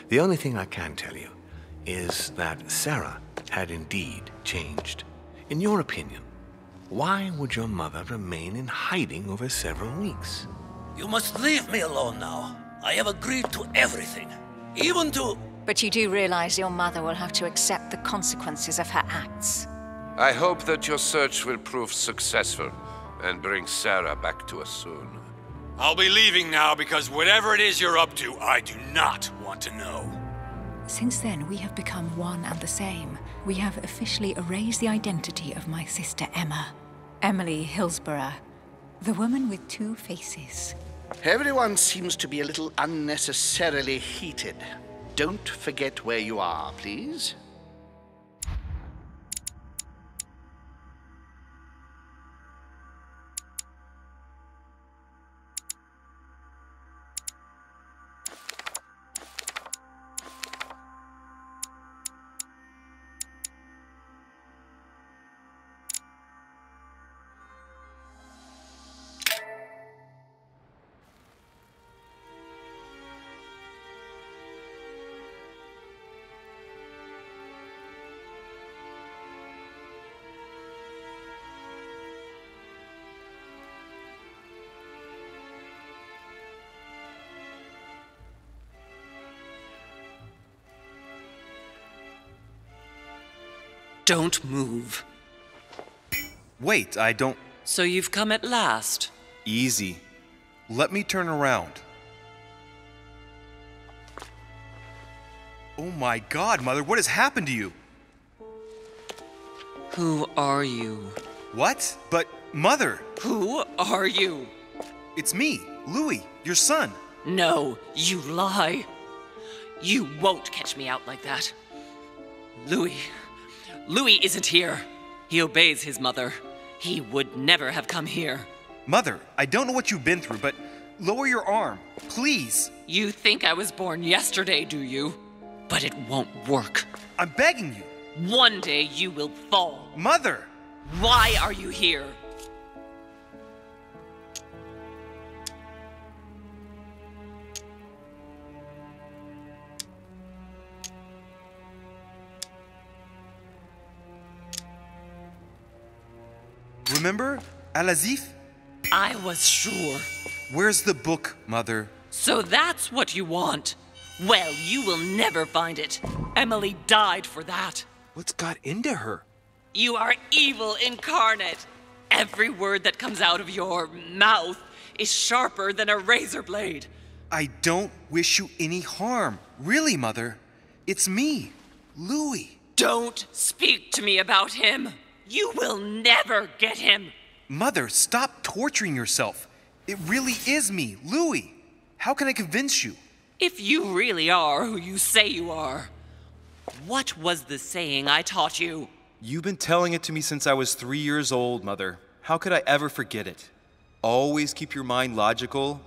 The only thing I can tell you is that Sarah had indeed changed. In your opinion, why would your mother remain in hiding over several weeks? You must leave me alone now. I have agreed to everything, even to... But you do realize your mother will have to accept the consequences of her acts. I hope that your search will prove successful and bring Sarah back to us soon. I'll be leaving now because whatever it is you're up to, I do not want to know. Since then, we have become one and the same. We have officially erased the identity of my sister Emma. Emily Hillsborough, the woman with two faces. Everyone seems to be a little unnecessarily heated. Don't forget where you are, please. Don't move. Wait, I don't... So you've come at last. Easy. Let me turn around. Oh my God, Mother, what has happened to you? Who are you? What? But, Mother! Who are you? It's me, Louis, your son. No, you lie. You won't catch me out like that. Louis isn't here. He obeys his mother. He would never have come here. Mother, I don't know what you've been through, but lower your arm, please. You think I was born yesterday, do you? But it won't work. I'm begging you. One day you will fall. Mother! Why are you here? Remember Al-Azif? I was sure. Where's the book, Mother? So that's what you want? Well, you will never find it. Emily died for that. What's got into her? You are evil incarnate. Every word that comes out of your mouth is sharper than a razor blade. I don't wish you any harm. Really, Mother. It's me, Louis. Don't speak to me about him. You will never get him. Mother, stop torturing yourself. It really is me, Louis. How can I convince you? If you really are who you say you are, what was the saying I taught you? You've been telling it to me since I was 3 years old, Mother. How could I ever forget it? Always keep your mind logical.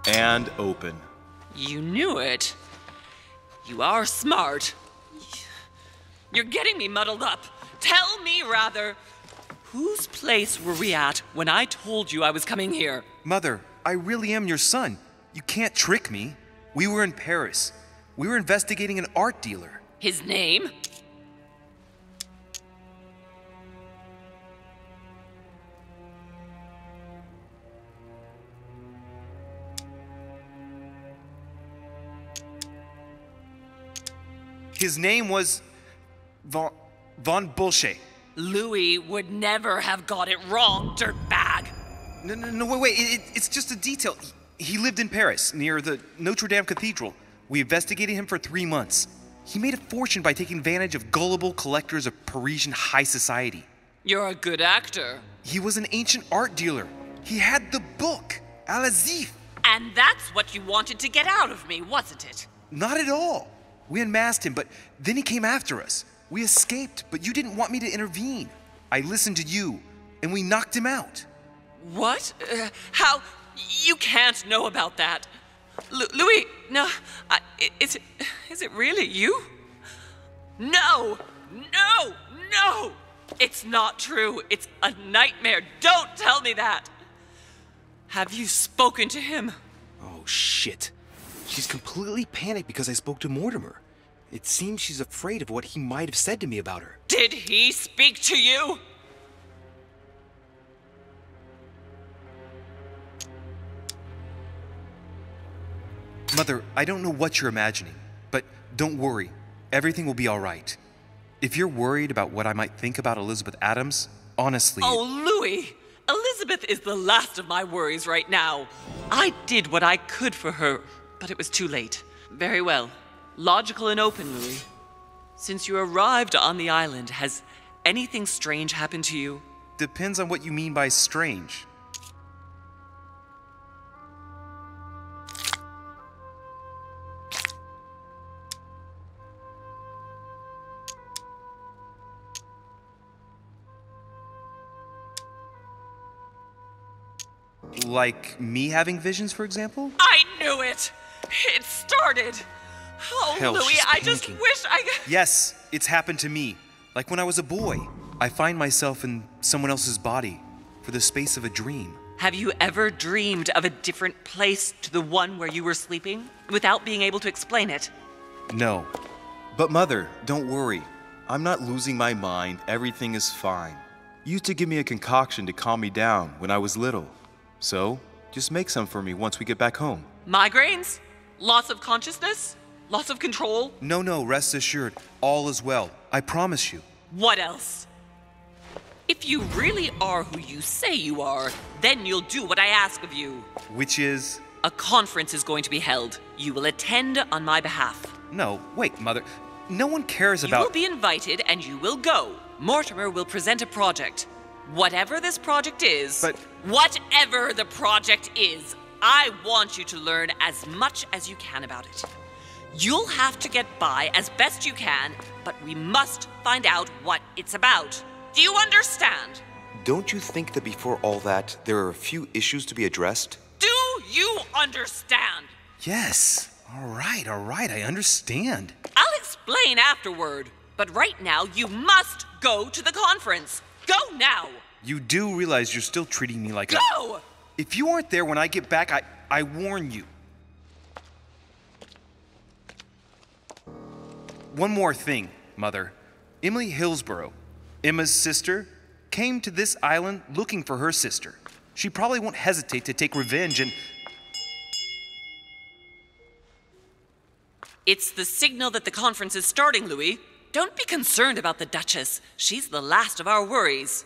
And open. You knew it. You are smart. You're getting me muddled up. Tell me, rather, whose place were we at when I told you I was coming here? Mother, I really am your son. You can't trick me. We were in Paris. We were investigating an art dealer. His name? His name was Von Bolsche. Louis would never have got it wrong, dirtbag. No, wait, it's just a detail. He lived in Paris, near the Notre Dame Cathedral. We investigated him for 3 months. He made a fortune by taking advantage of gullible collectors of Parisian high society. You're a good actor. He was an ancient art dealer. He had the book, Al-Azif. And that's what you wanted to get out of me, wasn't it? Not at all. We unmasked him, but then he came after us. We escaped, but you didn't want me to intervene. I listened to you, and we knocked him out. What? How? You can't know about that. Louis, no, is it really you? No! It's not true. It's a nightmare. Don't tell me that. Have you spoken to him? Oh, shit. She's completely panicked because I spoke to Mortimer. It seems she's afraid of what he might have said to me about her. Did he speak to you? Mother, I don't know what you're imagining, but don't worry. Everything will be all right. If you're worried about what I might think about Elizabeth Adams, honestly... Oh, Louis! Elizabeth is the last of my worries right now. I did what I could for her, but it was too late. Very well. Logical and open, Louis. Since you arrived on the island, has anything strange happened to you? Depends on what you mean by strange. Like me having visions, for example? I knew it! It started! Oh, Hell, Louis, she's I just panicking. wish I... Yes, it's happened to me. Like when I was a boy. I find myself in someone else's body for the space of a dream. Have you ever dreamed of a different place to the one where you were sleeping, without being able to explain it? No. But Mother, don't worry. I'm not losing my mind. Everything is fine. You used to give me a concoction to calm me down when I was little. So, just make some for me once we get back home. Migraines? Loss of consciousness? Loss of control? No, rest assured. All is well. I promise you. What else? If you really are who you say you are, then you'll do what I ask of you. Which is? A conference is going to be held. You will attend on my behalf. No, wait, Mother. No one cares about... You will be invited and you will go. Mortimer will present a project. Whatever this project is... But... Whatever the project is, I want you to learn as much as you can about it. You'll have to get by as best you can, but we must find out what it's about. Do you understand? Don't you think that before all that, there are a few issues to be addressed? Do you understand? Yes. All right, I understand. I'll explain afterward, but right now you must go to the conference. Go now! You do realize you're still treating me like Go! If you aren't there when I get back, I warn you. One more thing, Mother. Emily Hillsborough, Emma's sister, came to this island looking for her sister. She probably won't hesitate to take revenge and... It's the signal that the conference is starting, Louis. Don't be concerned about the Duchess. She's the last of our worries.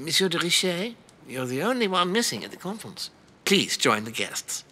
Monsieur de Richet, you're the only one missing at the conference. Please join the guests.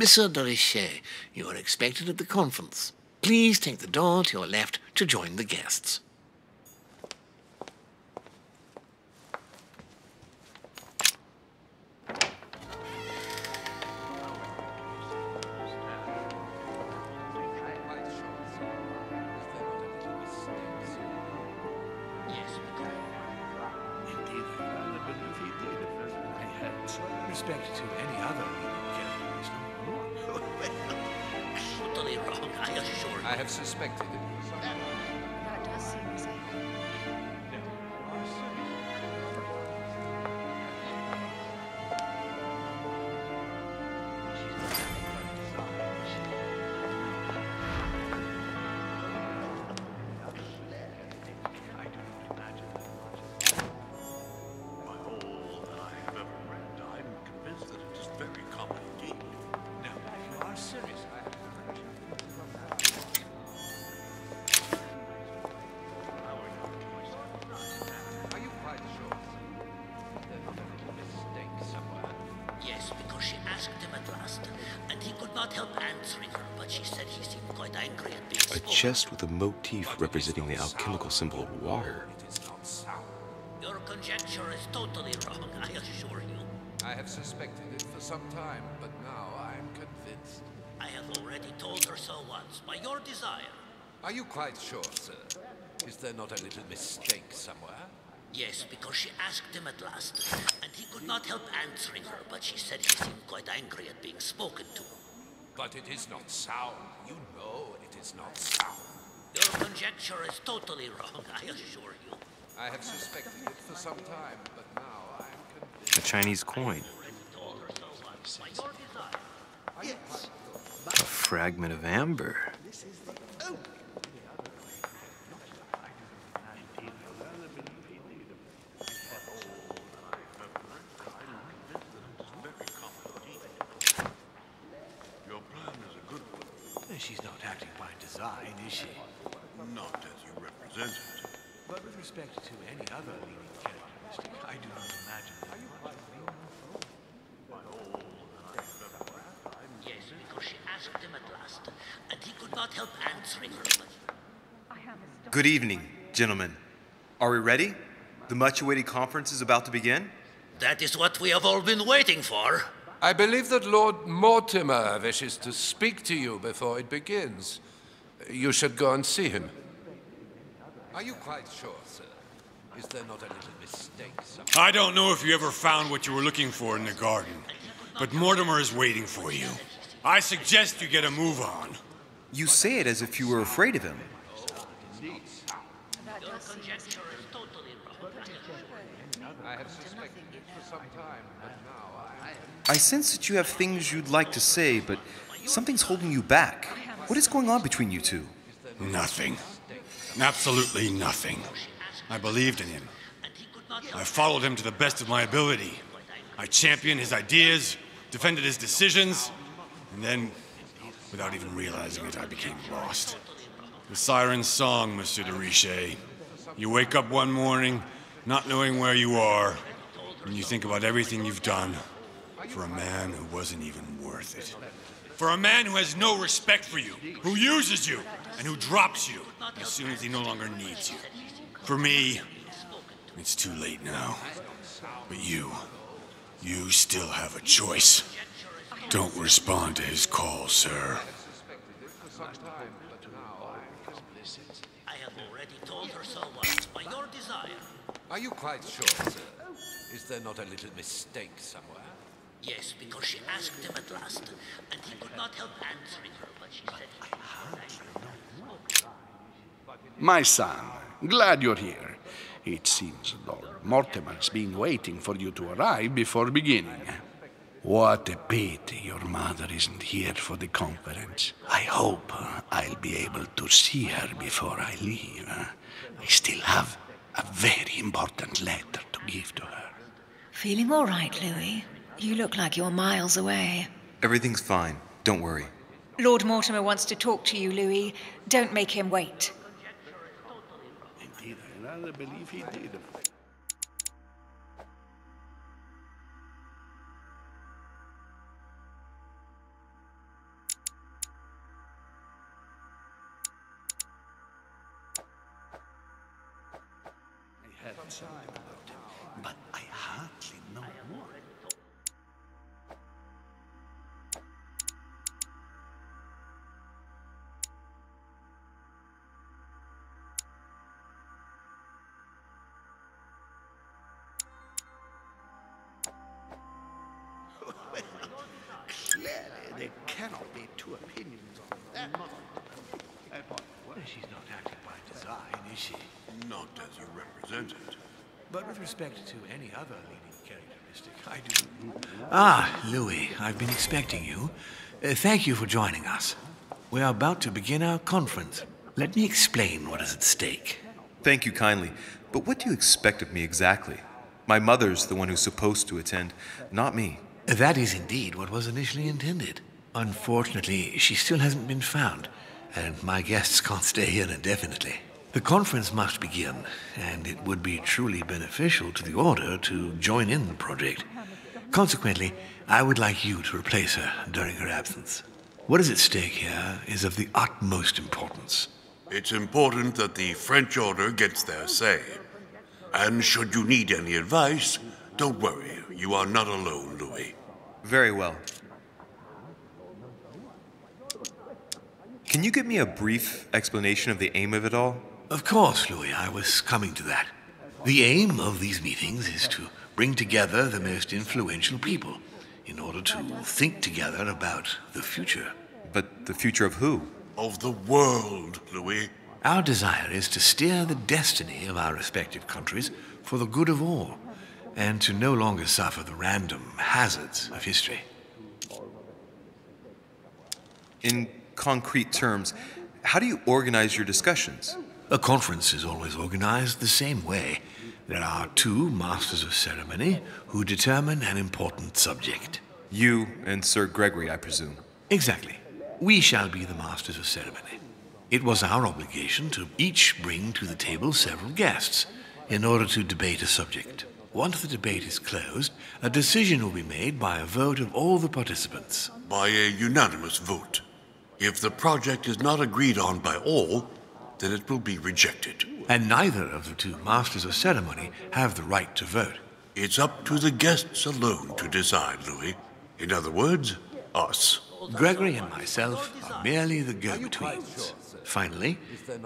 Monsieur de Richet, you are expected at the conference. Please take the door to your left to join the guests. Respect to any other Totally wrong, I assure you. I have suspected it. That does seem the same. Yes, because she asked him at last, and he could not help answering her, but she said he seemed quite angry at being A spoken. chest with a motif representing the alchemical symbol of water. Your conjecture is totally wrong, I assure you. I have suspected it for some time, but now I am convinced. I have already told her so once, by your desire. Are you quite sure, sir? Is there not a little mistake somewhere? Yes, because she asked him at last, and he could not help answering her, but she said he seemed quite angry at being spoken to. But it is not sound. You know it is not sound. Your conjecture is totally wrong, I assure you. I have suspected it for some time, but now I am convinced. A Chinese coin. Told her so once, by your desire. A fragment of amber. She's not acting by design, is she? Not as you represent it. But with respect to any other leading characteristic, I do not imagine that Yes, because she asked him at last, and he could not help answering her, but... Good evening, gentlemen. Are we ready? The much-awaited conference is about to begin? That is what we have all been waiting for. I believe that Lord Mortimer wishes to speak to you before it begins. You should go and see him. Are you quite sure, sir? Is there not a little mistake somewhere? I don't know if you ever found what you were looking for in the garden, but Mortimer is waiting for you. I suggest you get a move on. You say it as if you were afraid of him. Your conjecture is totally wrong. I have suspected it for some time, but now I am... I sense that you have things you'd like to say, but something's holding you back. What is going on between you two? Nothing. Absolutely nothing. I believed in him. I followed him to the best of my ability. I championed his ideas, defended his decisions, and then, without even realizing it, I became lost. The siren's song, Monsieur de Richet. You wake up one morning, not knowing where you are, and you think about everything you've done for a man who wasn't even worth it. For a man who has no respect for you, who uses you, and who drops you as soon as he no longer needs you. For me, it's too late now. But you still have a choice. Don't respond to his call, sir. I have already told her so once, by your desire. Are you quite sure, sir? Is there not a little mistake somewhere? Yes, because she asked him at last, and he could not help answering her, but she said he My son, glad you're here. It seems Lord Mortimer's been waiting for you to arrive before beginning. What a pity your mother isn't here for the conference. I hope I'll be able to see her before I leave. I still have a very important letter to give to her. Feeling all right, Louis? You look like you're miles away. Everything's fine. Don't worry. Lord Mortimer wants to talk to you, Louis. Don't make him wait. Indeed, I rather believe he did. I have some about him, but I hardly know more. Clearly, there cannot be two opinions on that. She's not acting by design, is she? Not as you represent it. But with respect to any other leading characteristic, I do. Ah, Louis, I've been expecting you. Thank you for joining us. We are about to begin our conference. Let me explain what is at stake. Thank you kindly, but what do you expect of me exactly? My mother's the one who's supposed to attend, not me. That is indeed what was initially intended. Unfortunately, she still hasn't been found, and my guests can't stay here indefinitely. The conference must begin, and it would be truly beneficial to the Order to join in the project. Consequently, I would like you to replace her during her absence. What is at stake here is of the utmost importance. It's important that the French Order gets their say. And should you need any advice, don't worry. You are not alone, Louis. Very well. Can you give me a brief explanation of the aim of it all? Of course, Louis, I was coming to that. The aim of these meetings is to bring together the most influential people in order to think together about the future. But the future of who? Of the world, Louis. Our desire is to steer the destiny of our respective countries for the good of all, and to no longer suffer the random hazards of history. In concrete terms, how do you organize your discussions? A conference is always organized the same way. There are two masters of ceremony who determine an important subject. You and Sir Gregory, I presume. Exactly. We shall be the masters of ceremony. It was our obligation to each bring to the table several guests in order to debate a subject. Once the debate is closed, a decision will be made by a vote of all the participants. By a unanimous vote. If the project is not agreed on by all, then it will be rejected. And neither of the two masters of ceremony have the right to vote. It's up to the guests alone to decide, Louis. In other words, us. Gregory and myself are merely the go-betweens. Finally,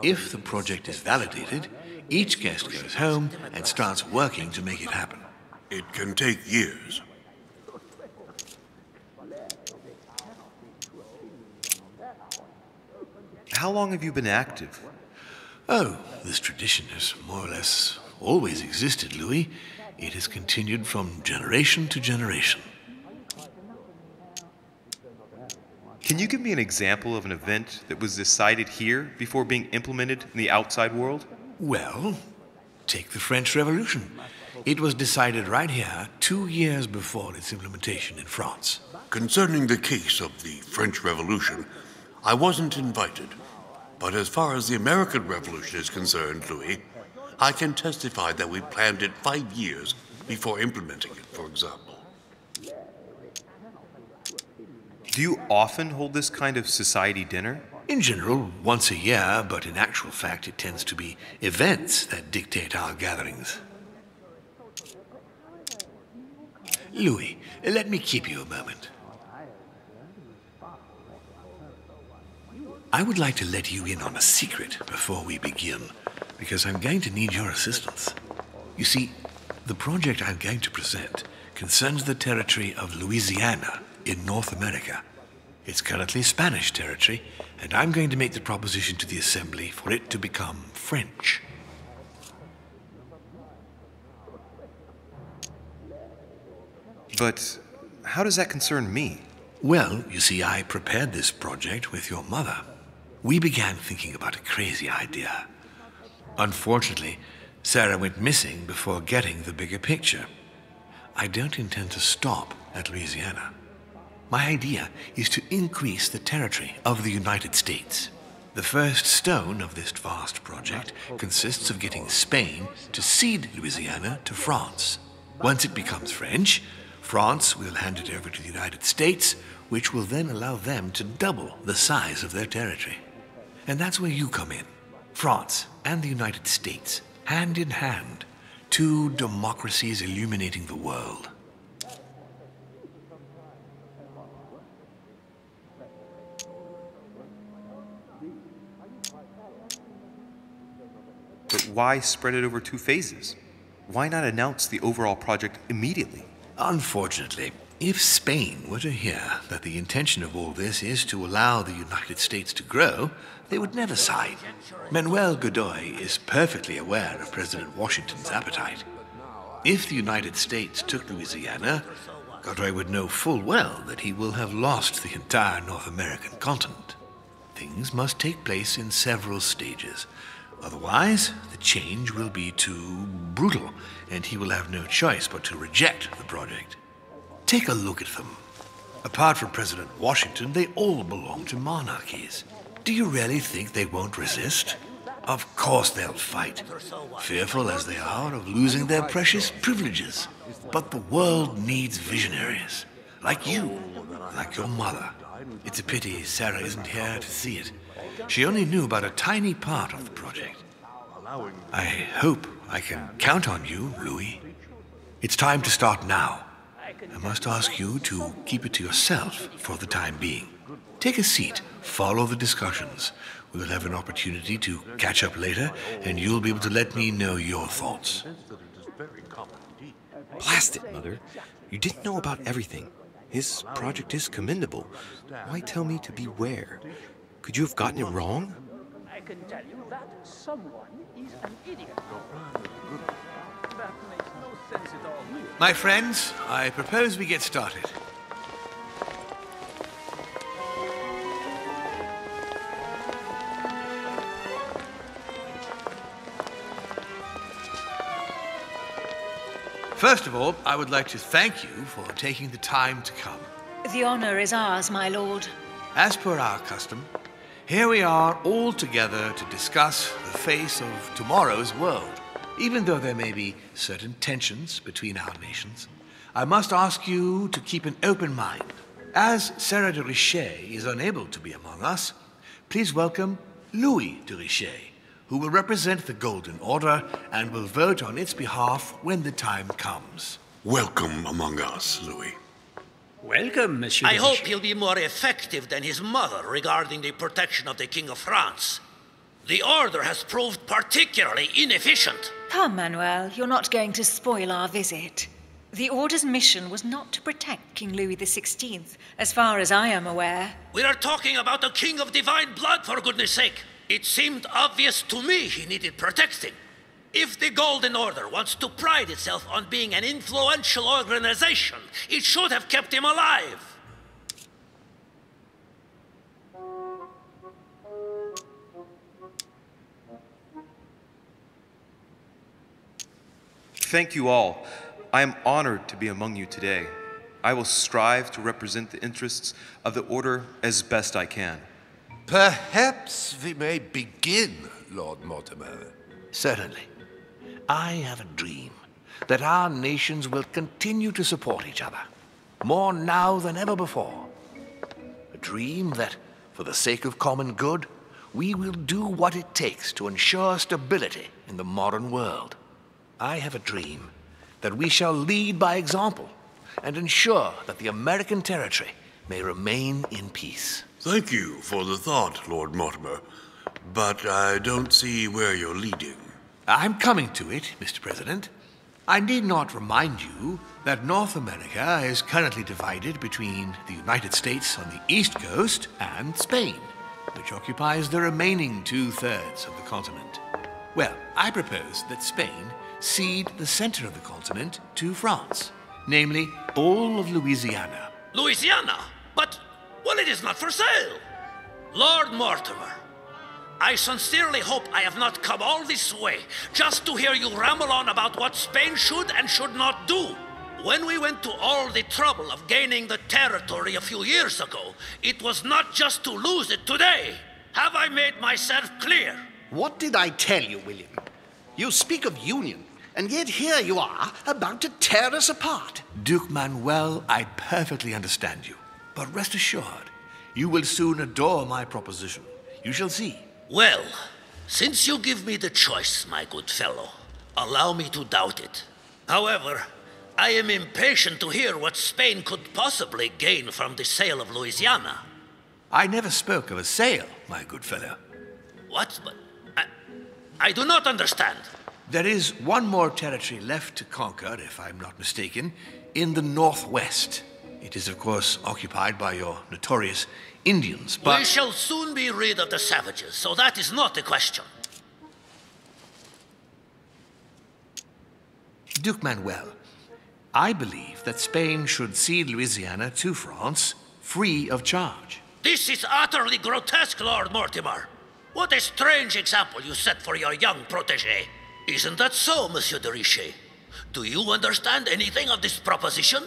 if the project is validated, each guest goes home and starts working to make it happen. It can take years. How long have you been active? Oh, this tradition has more or less always existed, Louis. It has continued from generation to generation. Can you give me an example of an event that was decided here before being implemented in the outside world? Well, take the French Revolution. It was decided right here 2 years before its implementation in France. Concerning the case of the French Revolution, I wasn't invited. But as far as the American Revolution is concerned, Louis, I can testify that we planned it 5 years before implementing it, for example. Do you often hold this kind of society dinner? In general, once a year, but in actual fact it tends to be events that dictate our gatherings. Louis, let me keep you a moment. I would like to let you in on a secret before we begin, because I'm going to need your assistance. You see, the project I'm going to present concerns the territory of Louisiana in North America. It's currently Spanish territory, and I'm going to make the proposition to the Assembly for it to become French. But how does that concern me? Well, you see, I prepared this project with your mother. We began thinking about a crazy idea. Unfortunately, Sarah went missing before getting the bigger picture. I don't intend to stop at Louisiana. My idea is to increase the territory of the United States. The first stone of this vast project consists of getting Spain to cede Louisiana to France. Once it becomes French, France will hand it over to the United States, which will then allow them to double the size of their territory. And that's where you come in. France and the United States, hand in hand, two democracies illuminating the world. But why spread it over 2 phases? Why not announce the overall project immediately? Unfortunately, if Spain were to hear that the intention of all this is to allow the United States to grow, they would never side. Manuel Godoy is perfectly aware of President Washington's appetite. If the United States took Louisiana, Godoy would know full well that he will have lost the entire North American continent. Things must take place in several stages. Otherwise, the change will be too brutal, and he will have no choice but to reject the project. Take a look at them. Apart from President Washington, they all belong to monarchies. Do you really think they won't resist? Of course they'll fight, fearful as they are of losing their precious privileges. But the world needs visionaries, like you, like your mother. It's a pity Sarah isn't here to see it. She only knew about a tiny part of the project. I hope I can count on you, Louis. It's time to start now. I must ask you to keep it to yourself for the time being. Take a seat, follow the discussions. We will have an opportunity to catch up later, and you'll be able to let me know your thoughts. Blast it, Mother. You didn't know about everything. His project is commendable. Why tell me to beware? Could you have gotten it wrong? I can tell you that someone is an idiot. That makes no sense at all. My friends, I propose we get started. First of all, I would like to thank you for taking the time to come. The honor is ours, my lord. As per our custom, here we are all together to discuss the face of tomorrow's world. Even though there may be certain tensions between our nations, I must ask you to keep an open mind. As Sarah de Richet is unable to be among us, please welcome Louis de Richet, who will represent the Golden Order and will vote on its behalf when the time comes. Welcome among us, Louis. Welcome, Monsieur. I hope he'll be more effective than his mother regarding the protection of the King of France. The Order has proved particularly inefficient. Come, Manuel, you're not going to spoil our visit. The Order's mission was not to protect King Louis XVI, as far as I am aware. We are talking about a king of divine blood, for goodness sake. It seemed obvious to me he needed protecting. If the Golden Order wants to pride itself on being an influential organization, it should have kept him alive. Thank you all. I am honored to be among you today. I will strive to represent the interests of the Order as best I can. Perhaps we may begin, Lord Mortimer. Certainly. I have a dream that our nations will continue to support each other, more now than ever before. A dream that, for the sake of common good, we will do what it takes to ensure stability in the modern world. I have a dream that we shall lead by example and ensure that the American territory may remain in peace. Thank you for the thought, Lord Mortimer, but I don't see where you're leading. I'm coming to it, Mr. President. I need not remind you that North America is currently divided between the United States on the east coast and Spain, which occupies the remaining 2/3 of the continent. Well, I propose that Spain cede the center of the continent to France, namely all of Louisiana. Louisiana? But, well, it is not for sale. Lord Mortimer, I sincerely hope I have not come all this way just to hear you ramble on about what Spain should and should not do. When we went to all the trouble of gaining the territory a few years ago, it was not just to lose it today. Have I made myself clear? What did I tell you, William? You speak of union, and yet here you are, about to tear us apart. Duke Manuel, I perfectly understand you. But rest assured, you will soon adore my proposition. You shall see. Well, since you give me the choice, my good fellow, allow me to doubt it. However, I am impatient to hear what Spain could possibly gain from the sale of Louisiana. I never spoke of a sale, my good fellow. What? But I do not understand. There is one more territory left to conquer, if I'm not mistaken, in the northwest. It is, of course, occupied by your notorious Indians, but... We shall soon be rid of the savages, so that is not a question. Duke Manuel, I believe that Spain should cede Louisiana to France free of charge. This is utterly grotesque, Lord Mortimer. What a strange example you set for your young protégé. Isn't that so, Monsieur de Richet? Do you understand anything of this proposition?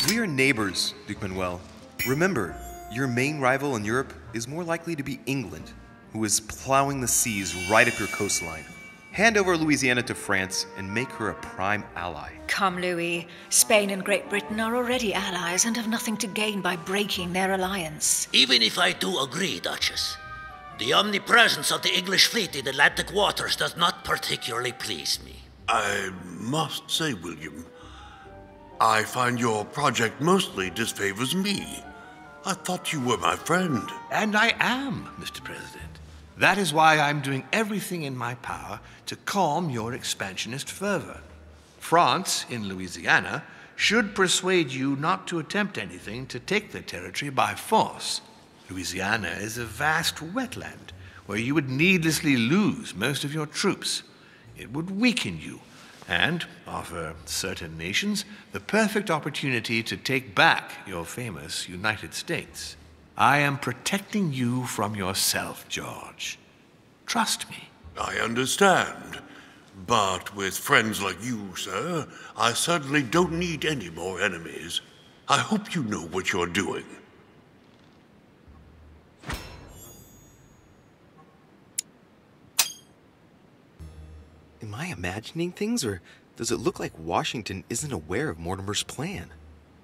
We are neighbors, Duke Manuel. Remember, your main rival in Europe is more likely to be England, who is plowing the seas right up your coastline. Hand over Louisiana to France and make her a prime ally. Come, Louis. Spain and Great Britain are already allies and have nothing to gain by breaking their alliance. Even if I do agree, Duchess, the omnipresence of the English fleet in Atlantic waters does not particularly please me. I must say, William, I find your project mostly disfavors me. I thought you were my friend. And I am, Mr. President. That is why I'm doing everything in my power to calm your expansionist fervor. France, in Louisiana, should persuade you not to attempt anything to take the territory by force. Louisiana is a vast wetland where you would needlessly lose most of your troops. It would weaken you and offer certain nations the perfect opportunity to take back your famous United States. I am protecting you from yourself, George. Trust me. I understand. But with friends like you, sir, I certainly don't need any more enemies. I hope you know what you're doing. Am I imagining things, or does it look like Washington isn't aware of Mortimer's plan?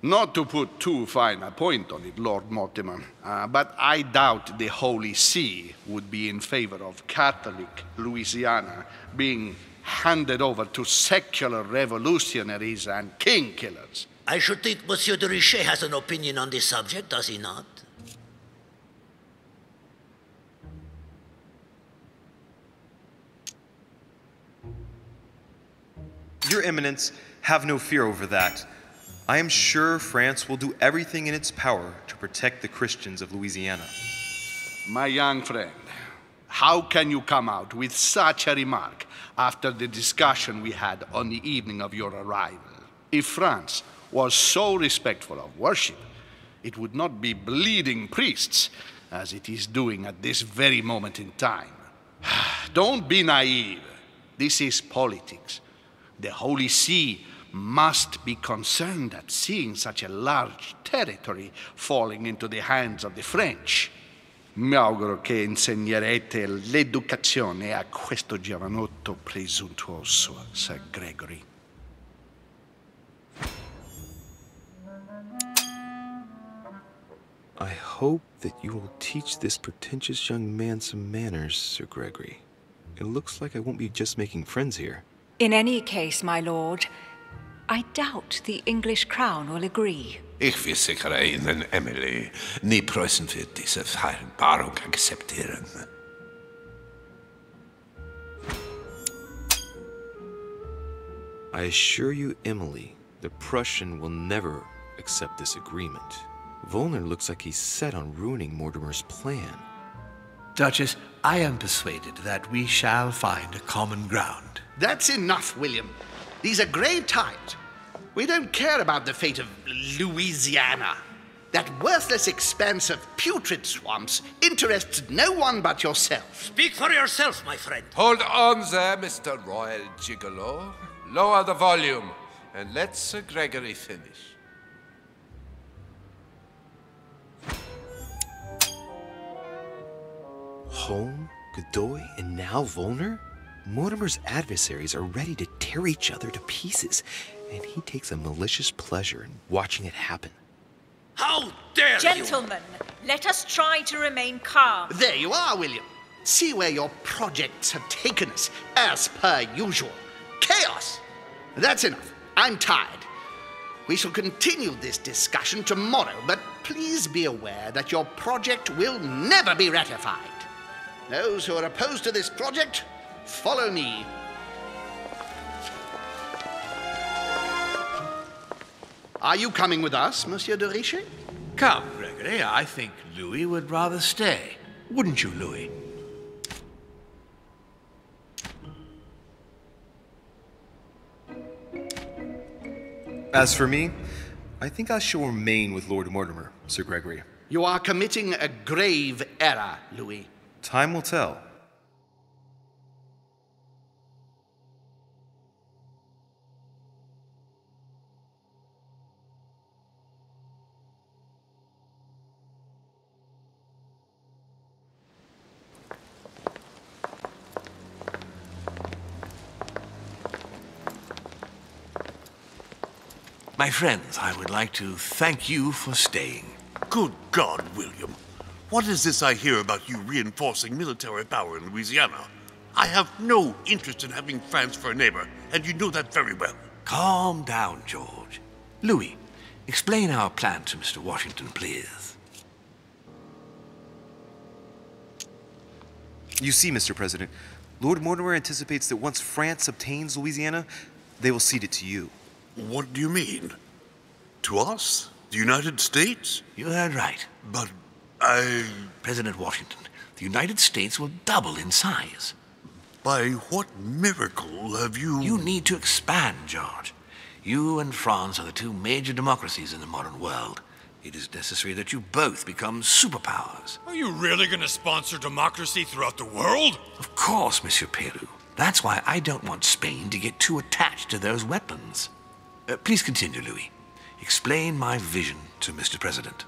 Not to put too fine a point on it, Lord Mortimer, but I doubt the Holy See would be in favor of Catholic Louisiana being handed over to secular revolutionaries and king killers. I should think Monsieur de Richet has an opinion on this subject, does he not? Your Eminence, have no fear over that. I am sure France will do everything in its power to protect the Christians of Louisiana. My young friend, how can you come out with such a remark after the discussion we had on the evening of your arrival? If France was so respectful of worship, it would not be bleeding priests as it is doing at this very moment in time. Don't be naive. This is politics. The Holy See must be concerned at seeing such a large territory falling into the hands of the French. Mi auguro che insegnerete l'educazione a questo giovanotto presuntuoso, Sir Gregory. I hope that you will teach this pretentious young man some manners, Sir Gregory. It looks like I won't be just making friends here. In any case, my lord, I doubt the English crown will agree. Ich will sicher Ihnen, Emily. Nie Preußen wird diese Vereinbarung akzeptieren. I assure you, Emily, the Prussian will never accept this agreement. Volner looks like he's set on ruining Mortimer's plan. Duchess, I am persuaded that we shall find a common ground. That's enough, William. These are grave times. We don't care about the fate of Louisiana. That worthless expanse of putrid swamps interests no one but yourself. Speak for yourself, my friend. Hold on there, Mr. Royal Gigolo. Lower the volume, and let Sir Gregory finish. Home, Godoy, and now Volner? Mortimer's adversaries are ready to tear each other to pieces, and he takes a malicious pleasure in watching it happen. How dare Gentlemen, let us try to remain calm. There you are, William. See where your projects have taken us, as per usual. Chaos! That's enough. I'm tired. We shall continue this discussion tomorrow, but please be aware that your project will never be ratified. Those who are opposed to this project, follow me. Are you coming with us, Monsieur de Richet? Come, Gregory, I think Louis would rather stay. Wouldn't you, Louis? As for me, I think I shall remain with Lord Mortimer, Sir Gregory. You are committing a grave error, Louis. Time will tell. My friends, I would like to thank you for staying. Good God, William. What is this I hear about you reinforcing military power in Louisiana? I have no interest in having France for a neighbor, and you know that very well. Calm down, George. Louis, explain our plan to Mr. Washington, please. You see, Mr. President, Lord Mortimer anticipates that once France obtains Louisiana, they will cede it to you. What do you mean? To us? The United States? You heard right. But President Washington, the United States will double in size. By what miracle have you... You need to expand, George. You and France are the two major democracies in the modern world. It is necessary that you both become superpowers. Are you really going to sponsor democracy throughout the world? Of course, Monsieur Peru. That's why I don't want Spain to get too attached to those weapons. Please continue, Louis. Explain my vision to Mr. President.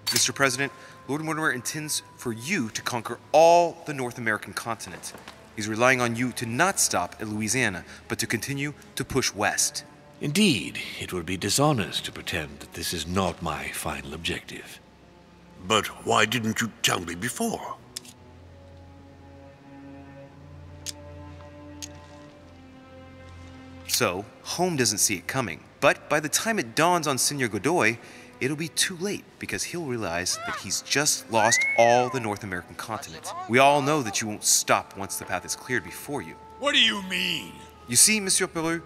Mr. President, Lord Mortimer intends for you to conquer all the North American continent. He's relying on you to not stop at Louisiana, but to continue to push west. Indeed, it would be dishonest to pretend that this is not my final objective. But why didn't you tell me before? So, Home doesn't see it coming. But by the time it dawns on Senor Godoy, it'll be too late because he'll realize that he's just lost all the North American continent. We all know that you won't stop once the path is cleared before you. What do you mean? You see, Monsieur Peru,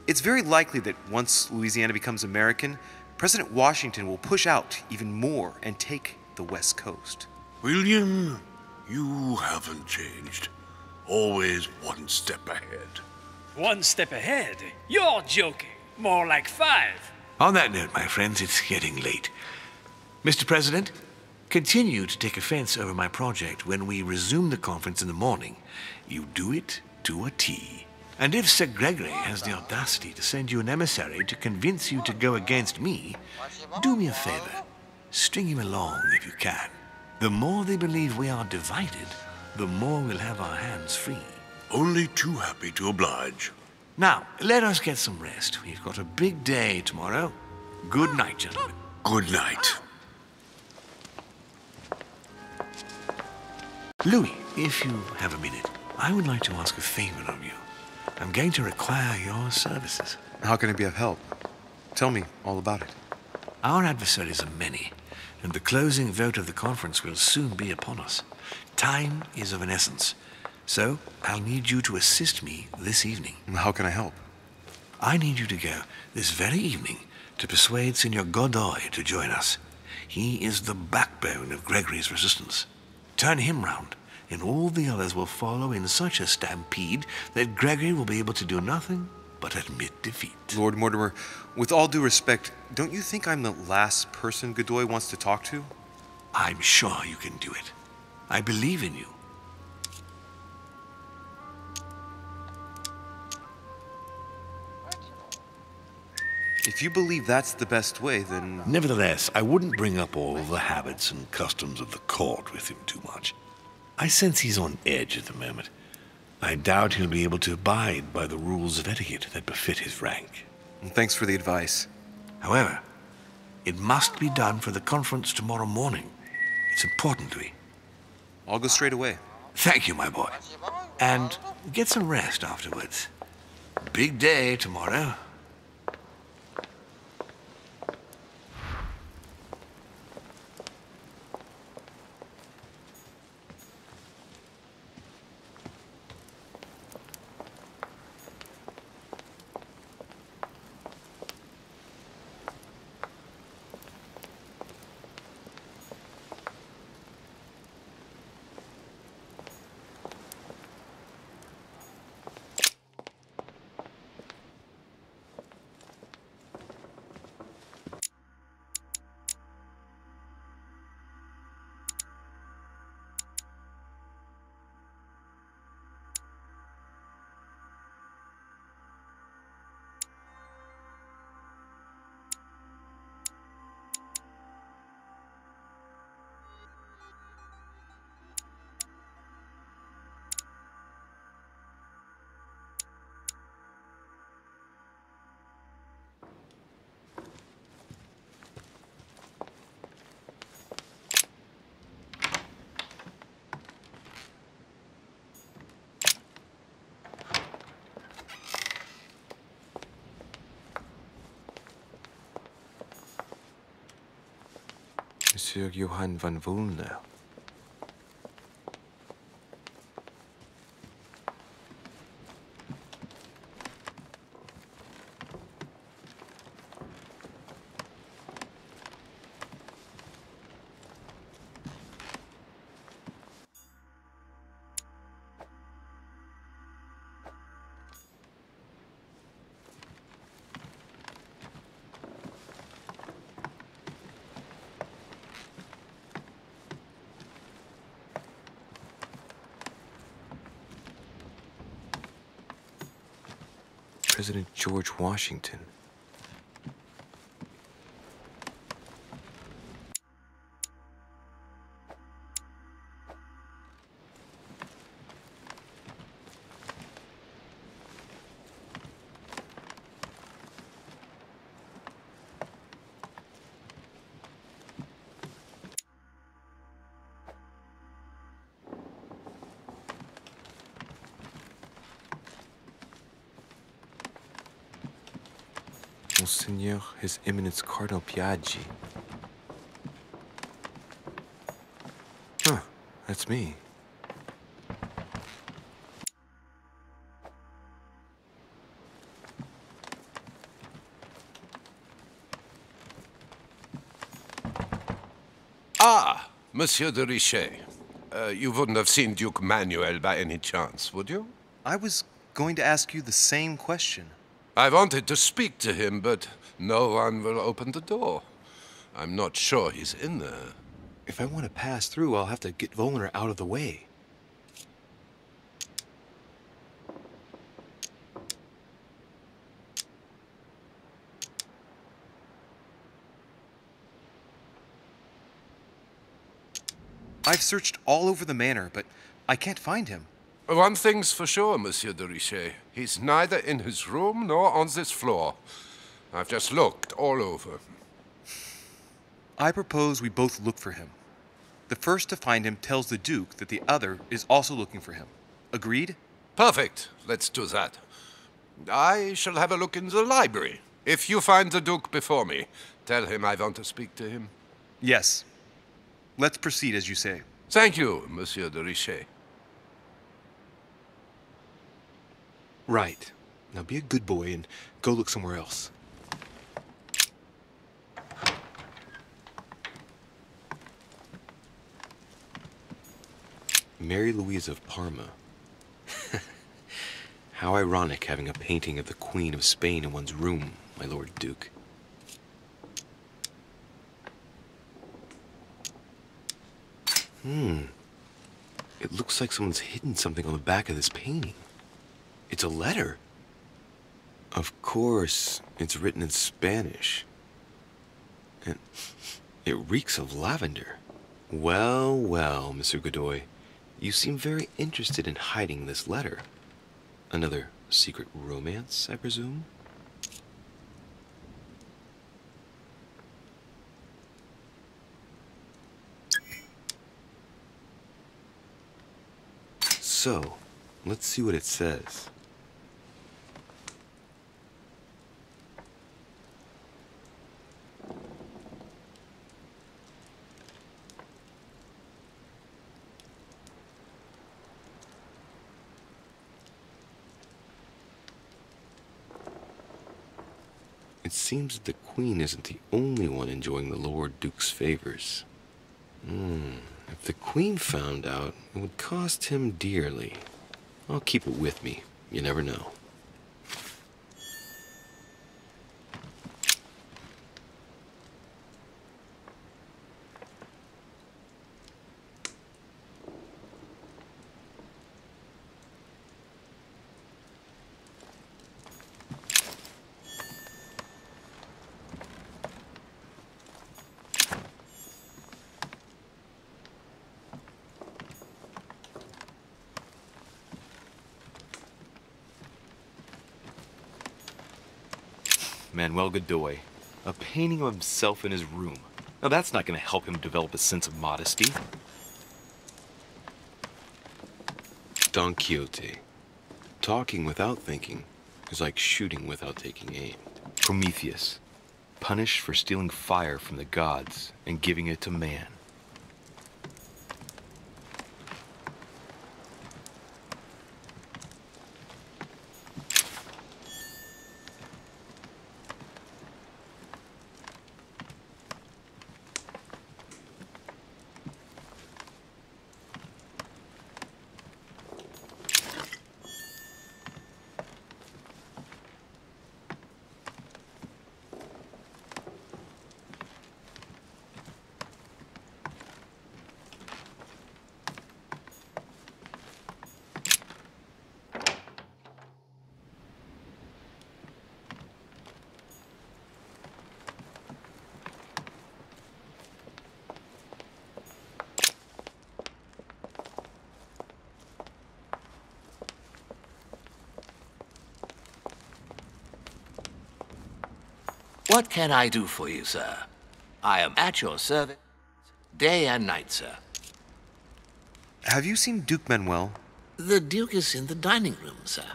it's very likely that once Louisiana becomes American, President Washington will push out even more and take the West Coast. William, you haven't changed. Always one step ahead. One step ahead? You're joking. More like 5. On that note, my friends, it's getting late. Mr. President, continue to take offense over my project when we resume the conference in the morning. You do it to a T. And if Sir Gregory has the audacity to send you an emissary to convince you to go against me, do me a favor. String him along if you can. The more they believe we are divided, the more we'll have our hands free. Only too happy to oblige. Now, let us get some rest. We've got a big day tomorrow. Good night, gentlemen. Good night. Louis, if you have a minute, I would like to ask a favor of you. I'm going to require your services. How can I be of help? Tell me all about it. Our adversaries are many, and the closing vote of the conference will soon be upon us. Time is of an essence, so I'll need you to assist me this evening. How can I help? I need you to go this very evening to persuade Signor Godoy to join us. He is the backbone of Gregory's resistance. Turn him round, and all the others will follow in such a stampede that Gregory will be able to do nothing but admit defeat. Lord Mortimer, with all due respect, don't you think I'm the last person Godoy wants to talk to? I'm sure you can do it. I believe in you. If you believe that's the best way, then... Nevertheless, I wouldn't bring up all the habits and customs of the court with him too much. I sense he's on edge at the moment. I doubt he'll be able to abide by the rules of etiquette that befit his rank. Thanks for the advice. However, it must be done for the conference tomorrow morning. It's important, Louis. I'll go straight away. Thank you, my boy. And get some rest afterwards. Big day tomorrow. Monsieur Johann van Wulner. President George Washington. Monseigneur, His Eminence Cardinal Piaggi. Huh, that's me. Ah, Monsieur de Richet. You wouldn't have seen Duke Manuel by any chance, would you? I was going to ask you the same question. I wanted to speak to him, but no one will open the door. I'm not sure he's in there. If I want to pass through, I'll have to get Wulner out of the way. I've searched all over the manor, but I can't find him. One thing's for sure, Monsieur de Richet. He's neither in his room nor on this floor. I've just looked all over. I propose we both look for him. The first to find him tells the Duke that the other is also looking for him. Agreed? Perfect. Let's do that. I shall have a look in the library. If you find the Duke before me, tell him I want to speak to him. Yes. Let's proceed as you say. Thank you, Monsieur de Richet. Right. Now be a good boy and go look somewhere else. Mary Louise of Parma. How ironic having a painting of the Queen of Spain in one's room, my Lord Duke. It looks like someone's hidden something on the back of this painting. It's a letter. Of course, it's written in Spanish. And it reeks of lavender. Well, well, Mr. Godoy. You seem very interested in hiding this letter. Another secret romance, I presume? So, let's see what it says. It seems that the Queen isn't the only one enjoying the Lord Duke's favors. If the Queen found out, it would cost him dearly. I'll keep it with me. You never know. Manuel Godoy, a painting of himself in his room. Now that's not going to help him develop a sense of modesty. Don Quixote. Talking without thinking is like shooting without taking aim. Prometheus, punished for stealing fire from the gods and giving it to man. What can I do for you, sir? I am at your service, day and night, sir. Have you seen Duke Manuel? The Duke is in the dining room, sir.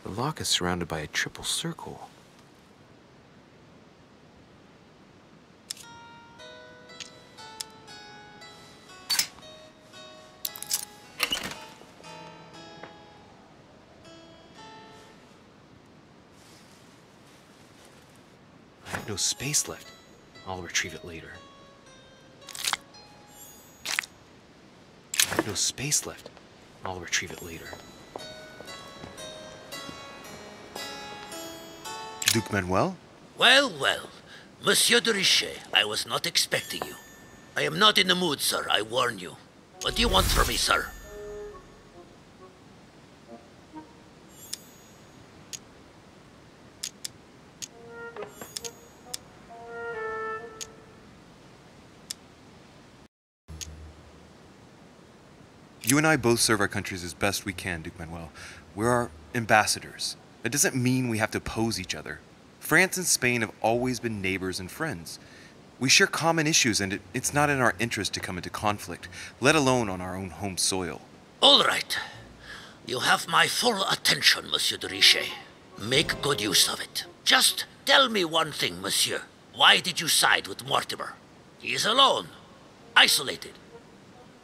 The lock is surrounded by a triple circle. I have no space left. I'll retrieve it later. have no space left. I'll retrieve it later. Duke Manuel? Well, well. Monsieur de Richet, I was not expecting you. I am not in the mood, sir, I warn you. What do you want from me, sir? You and I both serve our countries as best we can, Duke Manuel. We're our ambassadors. It doesn't mean we have to oppose each other. France and Spain have always been neighbors and friends. We share common issues, and it's not in our interest to come into conflict, let alone on our own home soil. All right. You have my full attention, Monsieur de Richet. Make good use of it. Just tell me one thing, Monsieur. Why did you side with Mortimer? He is alone, isolated.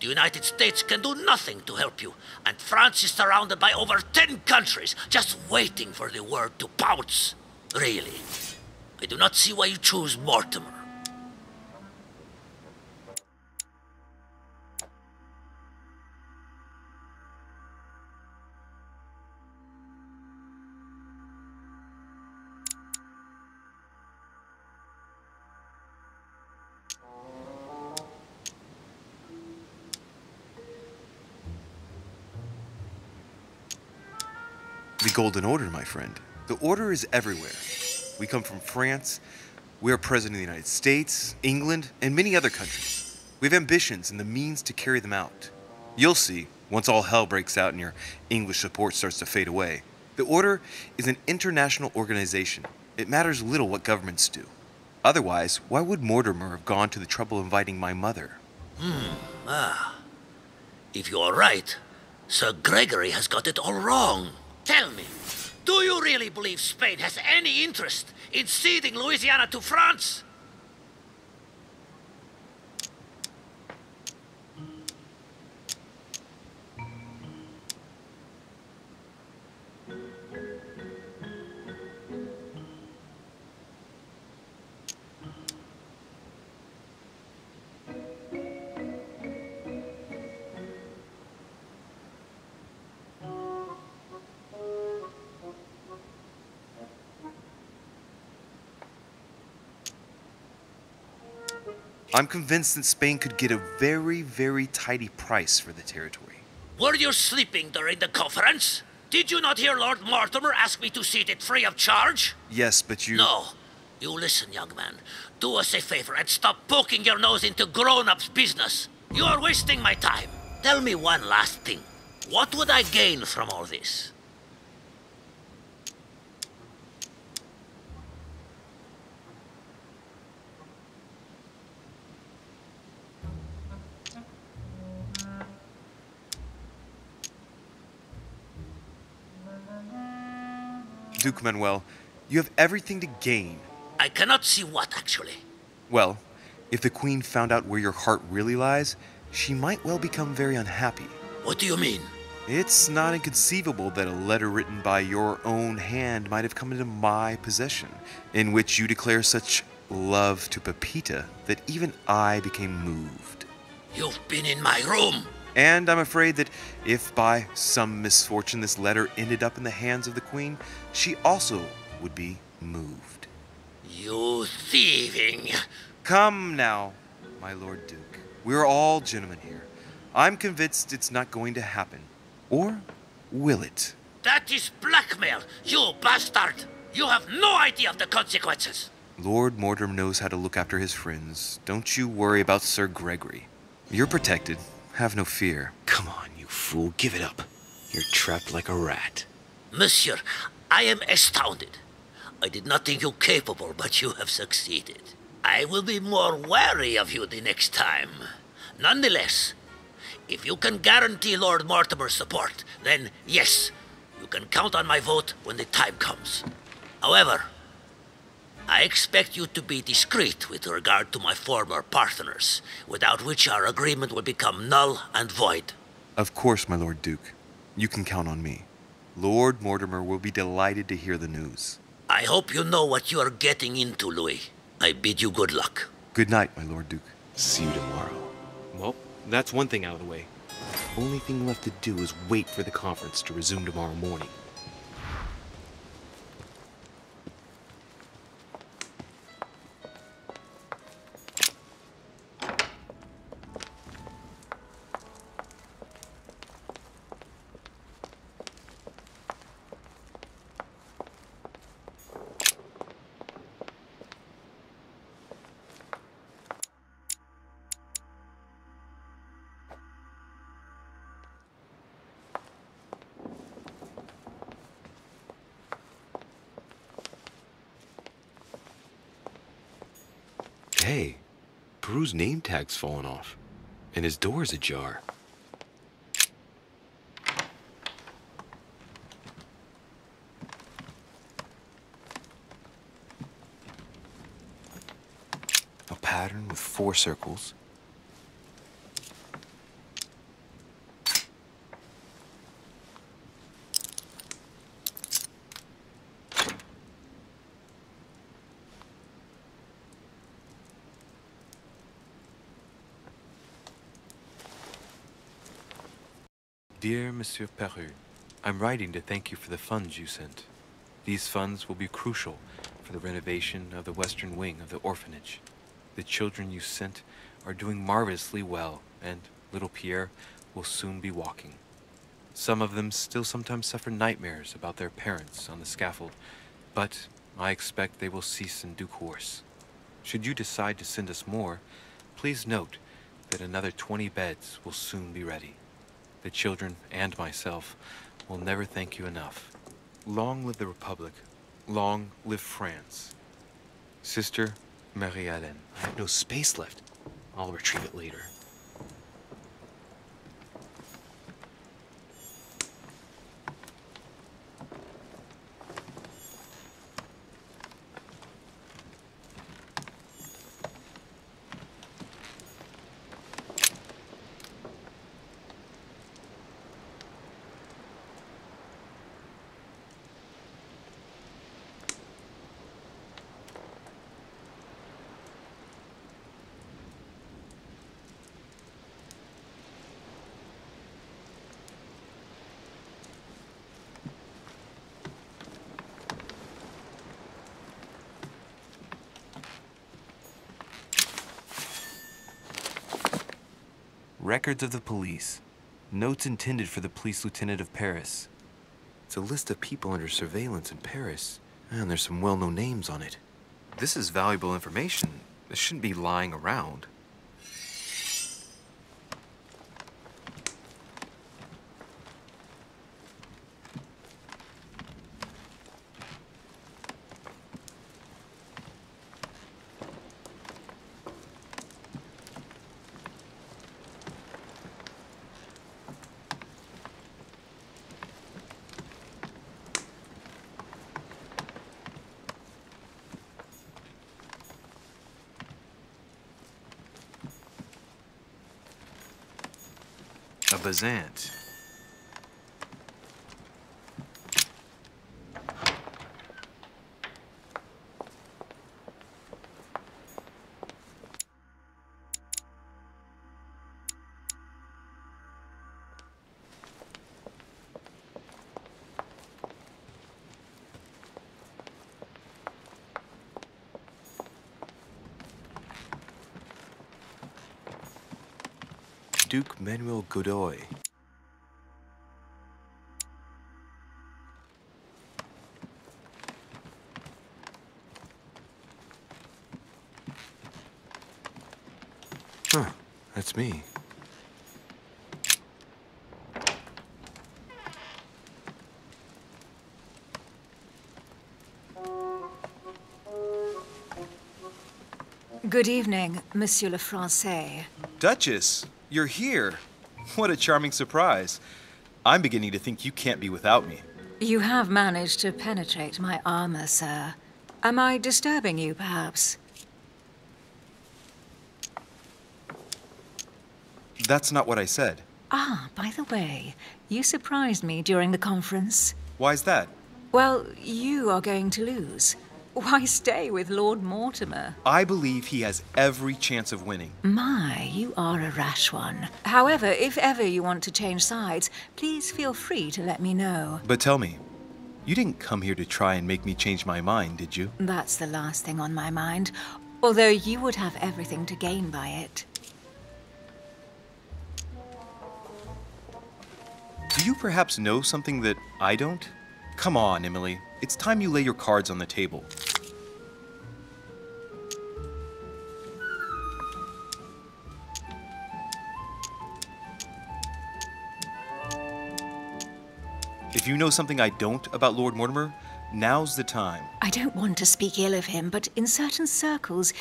The United States can do nothing to help you, and France is surrounded by over 10 countries, just waiting for the word to pounce. Really, I do not see why you choose Mortimer. The Golden Order, my friend. The Order is everywhere. We come from France, we are President of the United States, England, and many other countries. We have ambitions and the means to carry them out. You'll see, once all hell breaks out and your English support starts to fade away. The Order is an international organization. It matters little what governments do. Otherwise, why would Mortimer have gone to the trouble of inviting my mother? If you are right, Sir Gregory has got it all wrong. Tell me, do you really believe Spain has any interest in ceding Louisiana to France? I'm convinced that Spain could get a very, very tidy price for the territory. Were you sleeping during the conference? Did you not hear Lord Mortimer ask me to cede it free of charge? Yes, but you... No. You listen, young man. Do us a favor and stop poking your nose into grown-ups' business. You are wasting my time. Tell me one last thing. What would I gain from all this? Duke Manuel, you have everything to gain. I cannot see what, actually. Well, if the Queen found out where your heart really lies, she might well become very unhappy. What do you mean? It's not inconceivable that a letter written by your own hand might have come into my possession, in which you declare such love to Pepita that even I became moved. You've been in my room. And I'm afraid that if by some misfortune this letter ended up in the hands of the Queen, she also would be moved. You thieving... Come now, my Lord Duke. We're all gentlemen here. I'm convinced it's not going to happen. Or will it? That is blackmail, you bastard! You have no idea of the consequences! Lord Mortimer knows how to look after his friends. Don't you worry about Sir Gregory. You're protected. Have no fear. Come on, you fool. Give it up. You're trapped like a rat. Monsieur, I am astounded. I did not think you capable, but you have succeeded. I will be more wary of you the next time. Nonetheless, if you can guarantee Lord Mortimer's support, then yes, you can count on my vote when the time comes. However, I expect you to be discreet with regard to my former partners, without which our agreement will become null and void. Of course, my Lord Duke. You can count on me. Lord Mortimer will be delighted to hear the news. I hope you know what you are getting into, Louis. I bid you good luck. Good night, my Lord Duke. See you tomorrow. Well, that's one thing out of the way. Only thing left to do is wait for the conference to resume tomorrow morning. Hey, Peru's name tag's fallen off, and his door's ajar. A pattern with 4 circles. Dear Monsieur Peru, I'm writing to thank you for the funds you sent. These funds will be crucial for the renovation of the western wing of the orphanage. The children you sent are doing marvelously well, and little Pierre will soon be walking. Some of them still sometimes suffer nightmares about their parents on the scaffold, but I expect they will cease in due course. Should you decide to send us more, please note that another 20 beds will soon be ready. The children and myself will never thank you enough. Long live the Republic. Long live France. Sister Marie-Hélène. I have no space left. I'll retrieve it later. Records of the police. Notes intended for the police lieutenant of Paris. It's a list of people under surveillance in Paris, and there's some well-known names on it. This is valuable information. This shouldn't be lying around. A Bazant. Duke Manuel Godoy. Huh, that's me. Good evening, Monsieur le Français. Duchess, you're here. What a charming surprise. I'm beginning to think you can't be without me. You have managed to penetrate my armor, sir. Am I disturbing you, perhaps? That's not what I said. Ah, by the way, you surprised me during the conference. Why's that? Well, you are going to lose. Why stay with Lord Mortimer? I believe he has every chance of winning. My, you are a rash one. However, if ever you want to change sides, please feel free to let me know. But tell me, you didn't come here to try and make me change my mind, did you? That's the last thing on my mind, although you would have everything to gain by it. Do you perhaps know something that I don't? Come on, Emily. It's time you lay your cards on the table. If you know something I don't about Lord Mortimer, now's the time. I don't want to speak ill of him, but in certain circles,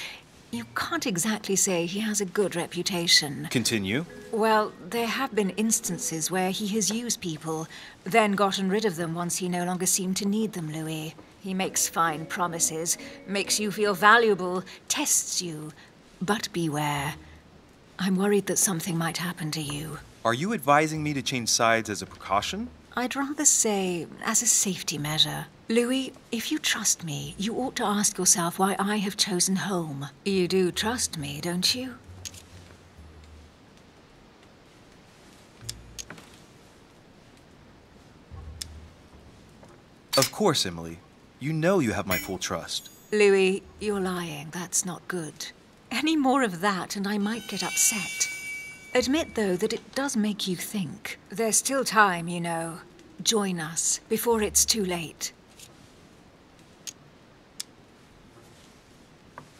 you can't exactly say he has a good reputation. Continue. Well, there have been instances where he has used people, then gotten rid of them once he no longer seemed to need them, Louis. He makes fine promises, makes you feel valuable, tests you. But beware. I'm worried that something might happen to you. Are you advising me to change sides as a precaution? I'd rather say as a safety measure. Louis, if you trust me, you ought to ask yourself why I have chosen home. You do trust me, don't you? Of course, Emily. You know you have my full trust. Louis, you're lying. That's not good. Any more of that and I might get upset. Admit, though, that it does make you think. There's still time, you know. Join us before it's too late.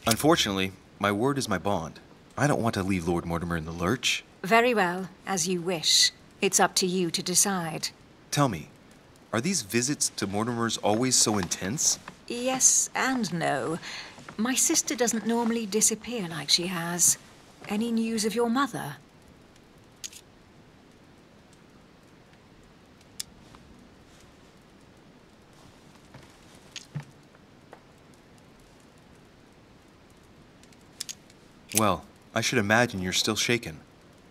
Unfortunately, my word is my bond. I don't want to leave Lord Mortimer in the lurch. Very well, as you wish. It's up to you to decide. Tell me, are these visits to Mortimer's always so intense? Yes and no. My sister doesn't normally disappear like she has. Any news of your mother? Well, I should imagine you're still shaken.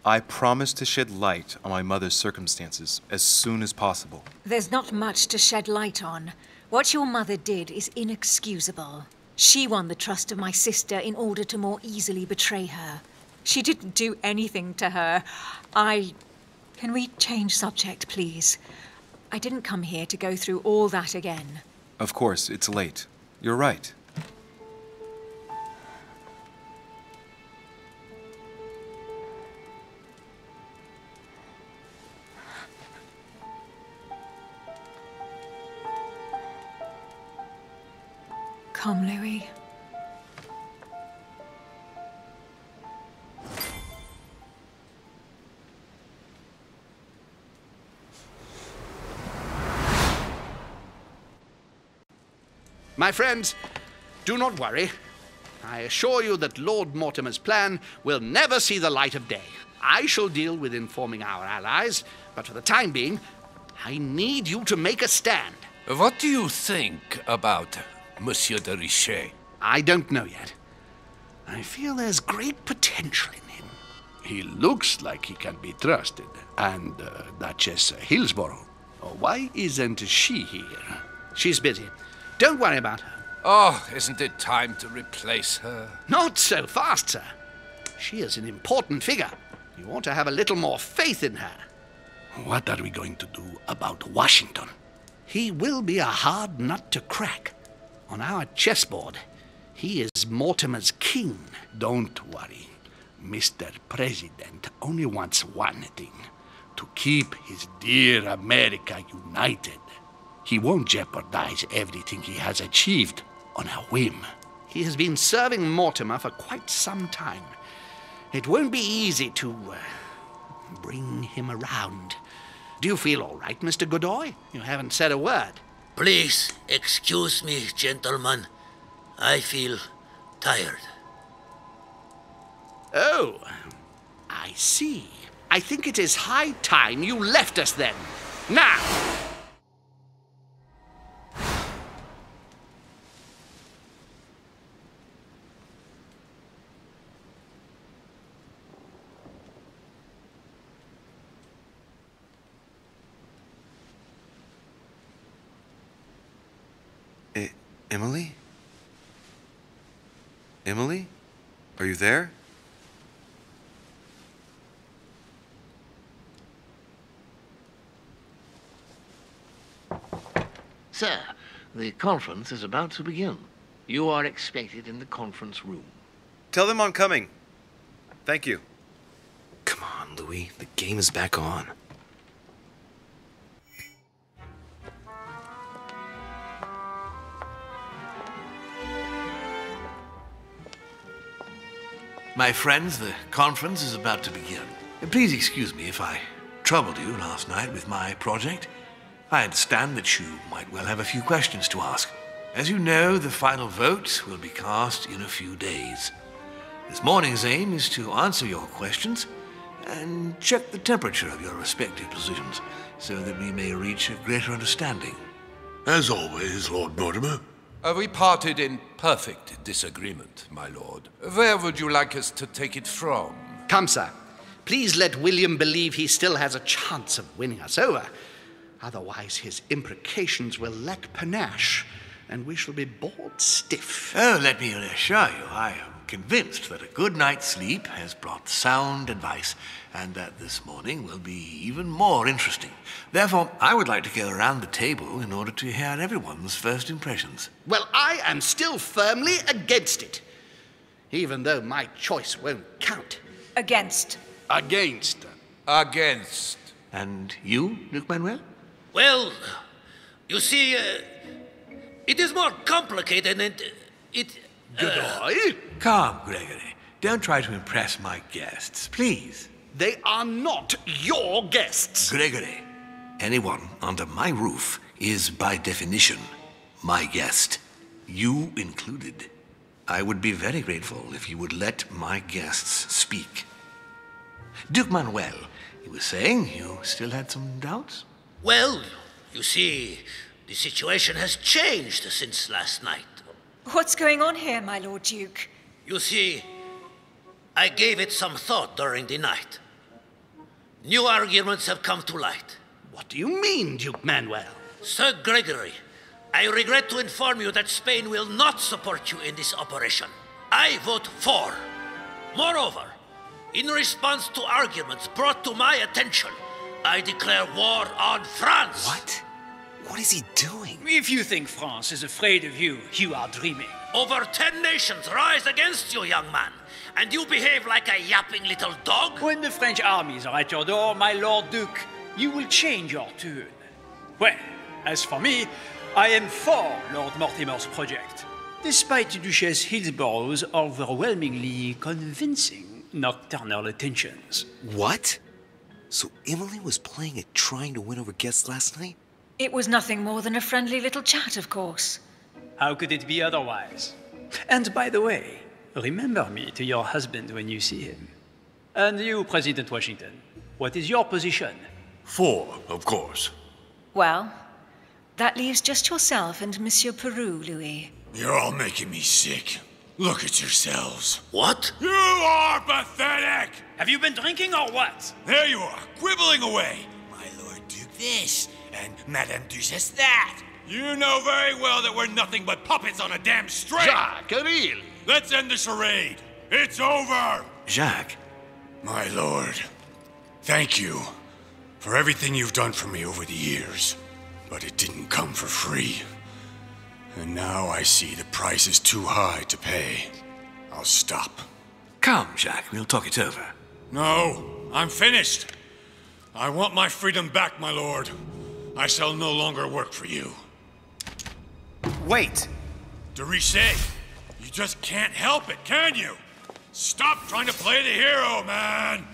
I promise to shed light on my mother's circumstances as soon as possible. There's not much to shed light on. What your mother did is inexcusable. She won the trust of my sister in order to more easily betray her. She didn't do anything to her. Can we change subject, please? I didn't come here to go through all that again. Of course, it's late. You're right. Come, Louis. My friends, do not worry. I assure you that Lord Mortimer's plan will never see the light of day. I shall deal with informing our allies, but for the time being, I need you to make a stand. What do you think about Monsieur de Richet? I don't know yet. I feel there's great potential in him. He looks like he can be trusted. And Duchess Hillsborough. Why isn't she here? She's busy. Don't worry about her. Oh, isn't it time to replace her? Not so fast, sir. She is an important figure. You ought to have a little more faith in her. What are we going to do about Washington? He will be a hard nut to crack. On our chessboard, he is Mortimer's king. Don't worry. Mr. President only wants one thing: to keep his dear America united. He won't jeopardize everything he has achieved on a whim. He has been serving Mortimer for quite some time. It won't be easy to bring him around. Do you feel all right, Mr. Godoy? You haven't said a word. Please excuse me, gentlemen. I feel tired. Oh, I see. I think it is high time you left us then. Now! Emily? Are you there? Sir, the conference is about to begin. You are expected in the conference room. Tell them I'm coming. Thank you. Come on, Louis. The game is back on. My friends, the conference is about to begin. Please excuse me if I troubled you last night with my project. I understand that you might well have a few questions to ask. As you know, the final vote will be cast in a few days. This morning's aim is to answer your questions and check the temperature of your respective positions so that we may reach a greater understanding. As always, Lord Mortimer. We parted in perfect disagreement, my lord. Where would you like us to take it from? Come, sir. Please let William believe he still has a chance of winning us over. Otherwise, his imprecations will lack panache, and we shall be bored stiff. Oh, let me assure you, I am convinced that a good night's sleep has brought sound advice, and that this morning will be even more interesting. Therefore, I would like to go around the table in order to hear everyone's first impressions. Well, I am still firmly against it, even though my choice won't count. Against. Against. Against. And you, Duke Manuel? Well, you see, it is more complicated and it... Calm, Gregory. Don't try to impress my guests, please. They are not your guests. Gregory, anyone under my roof is by definition my guest. You included. I would be very grateful if you would let my guests speak. Duke Manuel, you were saying you still had some doubts? Well, you see, the situation has changed since last night. What's going on here, my Lord Duke? You see, I gave it some thought during the night. New arguments have come to light. What do you mean, Duke Manuel? Sir Gregory, I regret to inform you that Spain will not support you in this operation. I vote for. Moreover, in response to arguments brought to my attention, I declare war on France. What? What is he doing? If you think France is afraid of you, you are dreaming. Over 10 nations rise against you, young man, and you behave like a yapping little dog? When the French armies are at your door, my Lord Duke, you will change your tune. Well, as for me, I am for Lord Mortimer's project, despite Duchess Hillsborough's overwhelmingly convincing nocturnal attentions. What? So Emily was playing at trying to win over guests last night? It was nothing more than a friendly little chat, of course. How could it be otherwise? And by the way, remember me to your husband when you see him. And you, President Washington, what is your position? For, of course. Well, that leaves just yourself and Monsieur Peru, Louis. You're all making me sick. Look at yourselves. What? You are pathetic! Have you been drinking or what? There you are, quibbling away. My Lord Duke this, and Madame Duchess that. You know very well that we're nothing but puppets on a damn string. Jacques, really? Let's end the charade. It's over. Jacques? My lord, thank you for everything you've done for me over the years. But it didn't come for free. And now I see the price is too high to pay. I'll stop. Come, Jacques, we'll talk it over. No, I'm finished. I want my freedom back, my lord. I shall no longer work for you. Wait! De Richet, you just can't help it, can you? Stop trying to play the hero, man!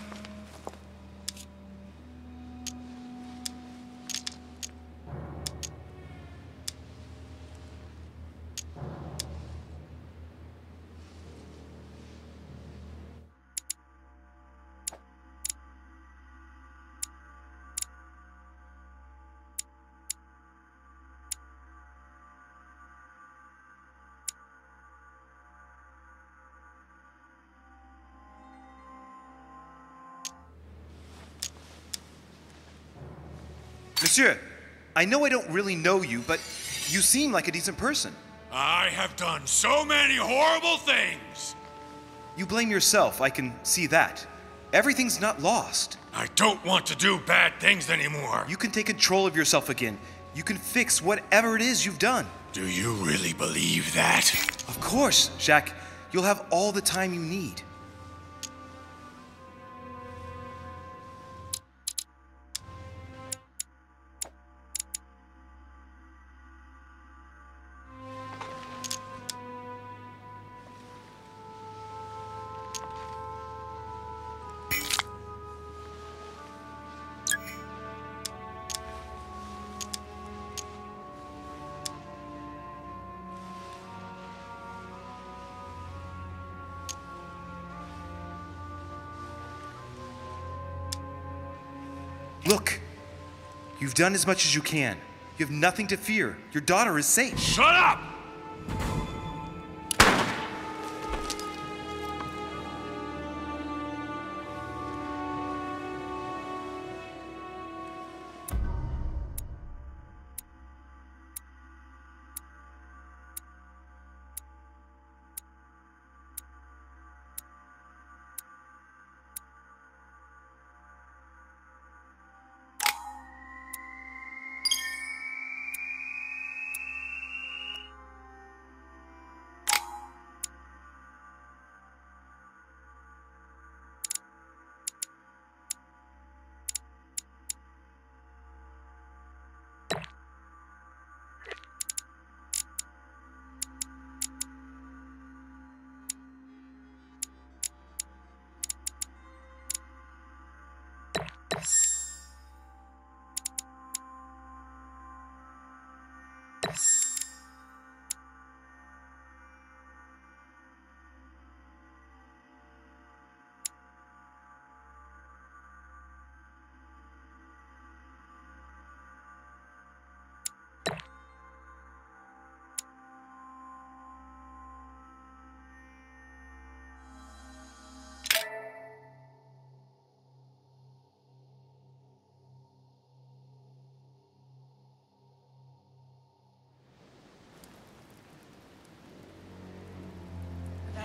Monsieur, I know I don't really know you, but you seem like a decent person. I have done so many horrible things. You blame yourself, I can see that. Everything's not lost. I don't want to do bad things anymore. You can take control of yourself again. You can fix whatever it is you've done. Do you really believe that? Of course, Jacques. You'll have all the time you need. Look, you've done as much as you can. You have nothing to fear. Your daughter is safe. Shut up!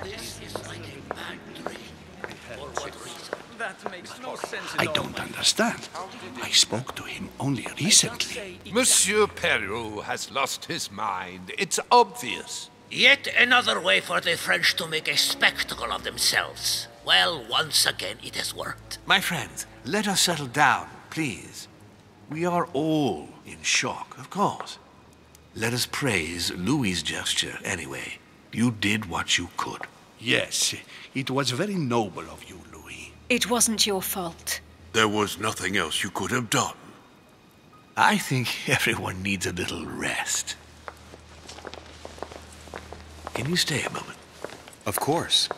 This is like a bad dream. For what reason? That makes no sense at I all. don't understand. I spoke to him only recently. Monsieur Peru has lost his mind. It's obvious. Yet another way for the French to make a spectacle of themselves. Well, once again it has worked. My friends, let us settle down, please. We are all in shock, of course. Let us praise Louis's gesture anyway. You did what you could. Yes, it was very noble of you, Louis. It wasn't your fault. There was nothing else you could have done. I think everyone needs a little rest. Can you stay a moment? Of course.